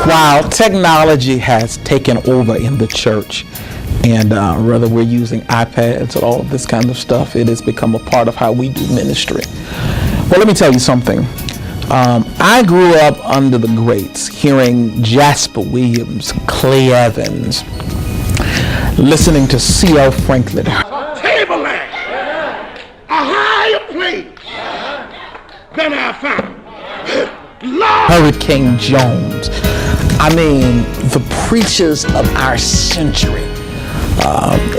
While technology has taken over in the church, and whether we're using iPads or all of this kind of stuff, it has become a part of how we do ministry. Well, let me tell you something. I grew up under the greats, hearing Jasper Williams, Clay Evans, listening to C.L. Franklin. Tableland, a higher place than I found. Hurricane Jones. I mean, the preachers of our century.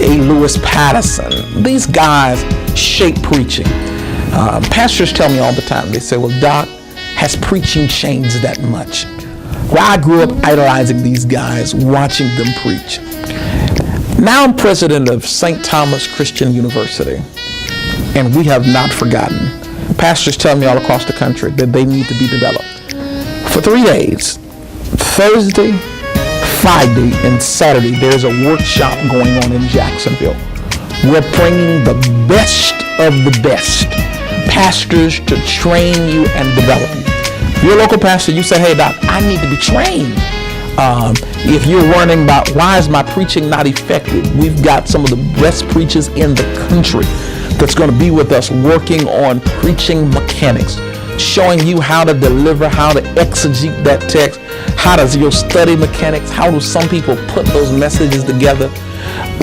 A. Lewis Patterson. These guys shape preaching. Pastors tell me all the time, they say, well, Doc, has preaching changed that much? Well, I grew up idolizing these guys, watching them preach. Now I'm president of St. Thomas Christian University, and we have not forgotten. Pastors tell me all across the country that they need to be developed. For 3 days, Thursday, Friday, and Saturday, there's a workshop going on in Jacksonville. We're bringing the best of the best pastors to train you and develop you. If you're a local pastor, you say, hey, Doc, I need to be trained. If you're wondering about why is my preaching not effective, we've got some of the best preachers in the country that's going to be with us working on preaching mechanics, showing you how to deliver, how to exegete that text, how does your study mechanics, how do some people put those messages together.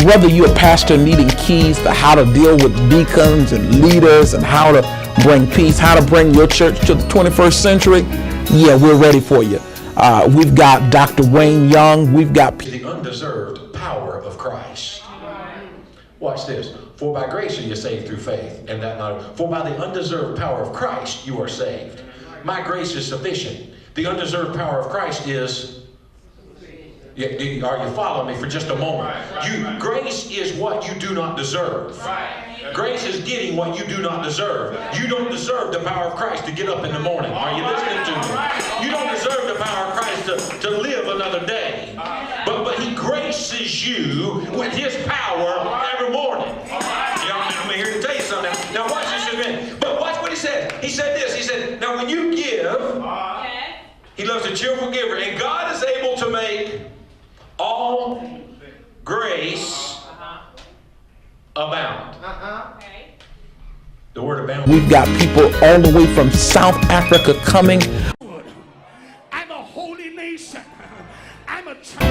Whether you're a pastor needing keys to how to deal with deacons and leaders and how to bring peace, how to bring your church to the 21st century, yeah, we're ready for you. We've got Dr. Wayne Young. We've got the undeserved power of Christ. Watch this. For by grace are you saved through faith, and that not. For by the undeserved power of Christ you are saved. My grace is sufficient. The undeserved power of Christ is. Are you following me for just a moment? Grace is what you do not deserve. Grace is getting what you do not deserve. You don't deserve the power of Christ to get up in the morning. Are you listening to me? You don't deserve the power of Christ to live another day. But He graces you with His power every morning. I'm here to tell you something. Now watch this a minute. But watch what He said. He said this. He said, now when you give, He loves a cheerful giver. And God is able to make all grace abound. The word abound. We've got people all the way from South Africa coming. I'm a holy nation.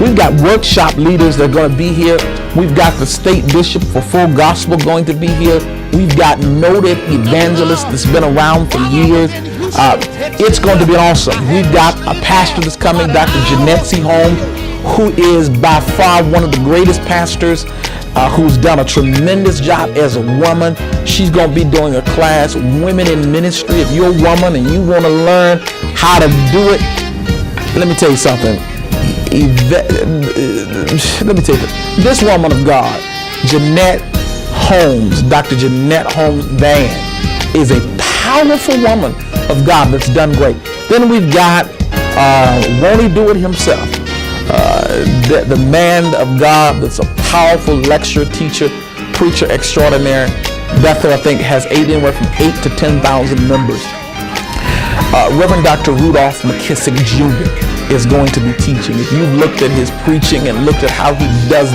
We've got workshop leaders that are going to be here. We've got the state bishop for Full Gospel going to be here. We've got noted evangelists that's been around for years. It's going to be awesome. We've got a pastor that's coming, Dr. Jeanette C. Holmes, who is by far one of the greatest pastors, who's done a tremendous job as a woman. She's going to be doing a class, Women in Ministry. If you're a woman and you want to learn how to do it, let me tell you something. This woman of God, Jeanette Holmes, Dr. Jeanette Holmes Van, is a powerful woman of God that's done great. Then we've got, won't he do it himself? The man of God that's a powerful lecturer, teacher, preacher extraordinaire. Bethel, I think, has anywhere from 8,000 to 10,000 members. Reverend Dr. Rudolph McKissick Jr. is going to be teaching. If you've looked at his preaching and looked at how he does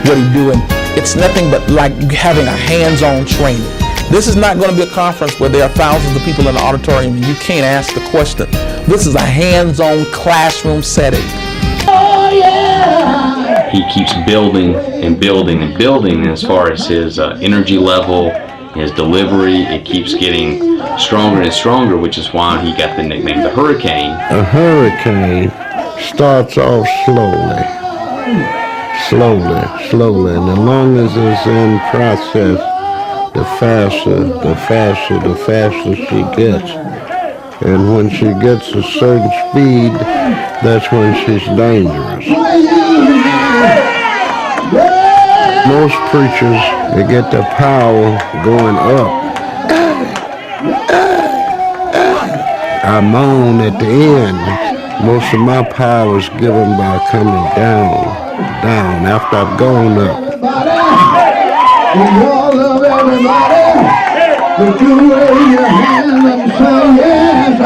what he's doing, it's nothing but like having a hands-on training. This is not going to be a conference where there are thousands of people in the auditorium and you can't ask the question. This is a hands-on classroom setting. Oh, yeah. He keeps building and building and building as far as his energy level, his delivery. It keeps getting stronger and stronger, which is why he got the nickname the Hurricane. A hurricane starts off slowly, and the longer it's in process, the faster she gets. And when she gets a certain speed, that's when she's dangerous. Most preachers, they get their power going up. I moan at the end. Most of my power is given by coming down after I've gone up. We all love everybody. But you wave your hand and say yes.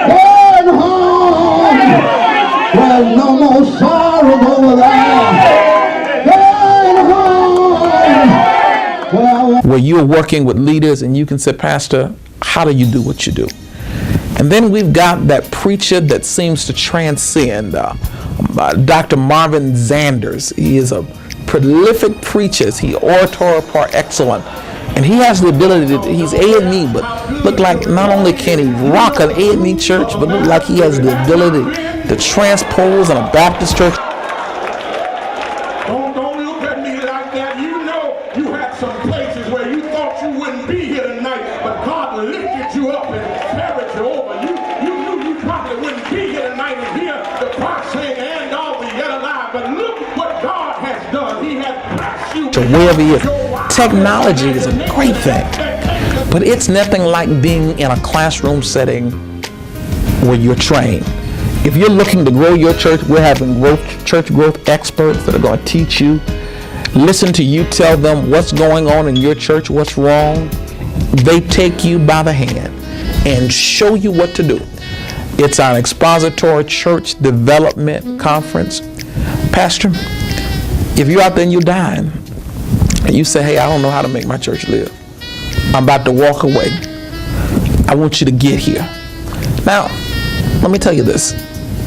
Going home. There's no more sorrow over there. Going home. Where you're working with leaders and you can say, Pastor, how do you do what you do? And then we've got that preacher that seems to transcend, Dr. Marvin Zanders. He is a prolific preacher. He's orator par excellence. And he has the ability to, he's A&E, but look like not only can he rock an A&E church, but look like he has the ability to transpose in a Baptist church. Don't look at me like that. You know you had some places where you thought you wouldn't be here tonight, but God lifted you up and carried you over. You knew you probably wouldn't be here tonight and hear the proclaim and all the yet alive, but look what God has done. He has blessed you. To wherever he is. Technology is a great thing, but it's nothing like being in a classroom setting where you're trained. If you're looking to grow your church, we're having church growth experts that are going to teach you, listen to you, tell them what's going on in your church, what's wrong. They take you by the hand and show you what to do. It's our expository church development conference. Pastor, if you're out there and you're dying, and you say, hey, I don't know how to make my church live. I'm about to walk away. I want you to get here. Now, let me tell you this.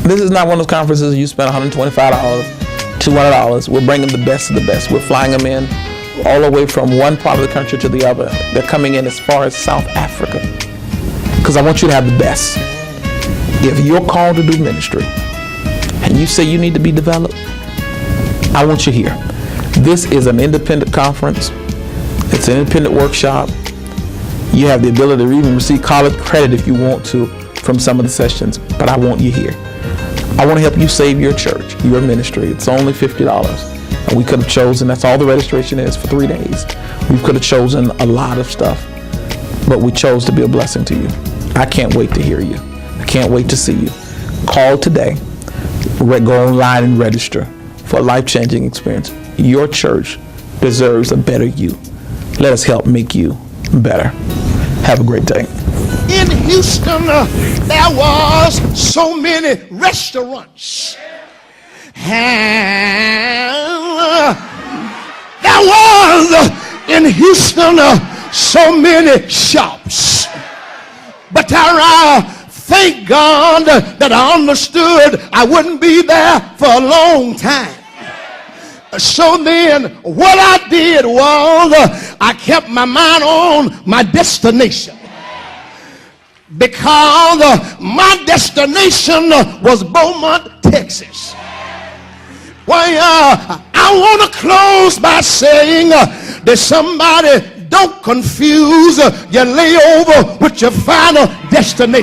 This is not one of those conferences you spend $125, $200. We're bringing the best of the best. We're flying them in all the way from one part of the country to the other. They're coming in as far as South Africa because I want you to have the best. If you're called to do ministry and you say you need to be developed, I want you here. This is an independent conference. It's an independent workshop. You have the ability to even receive college credit if you want to from some of the sessions, but I want you here. I want to help you save your church, your ministry. It's only $50. And we could have chosen, that's all the registration is for 3 days. We could have chosen a lot of stuff, but we chose to be a blessing to you. I can't wait to hear you. I can't wait to see you. Call today. Go online and register for a life-changing experience. Your church deserves a better you. Let us help make you better. Have a great day. In Houston, there was so many restaurants. And there was in Houston so many shops. But I thank God that I understood I wouldn't be there for a long time. So then what I did was I kept my mind on my destination, because my destination was Beaumont, Texas. Well, I want to close by saying that somebody don't confuse your layover with your final destination.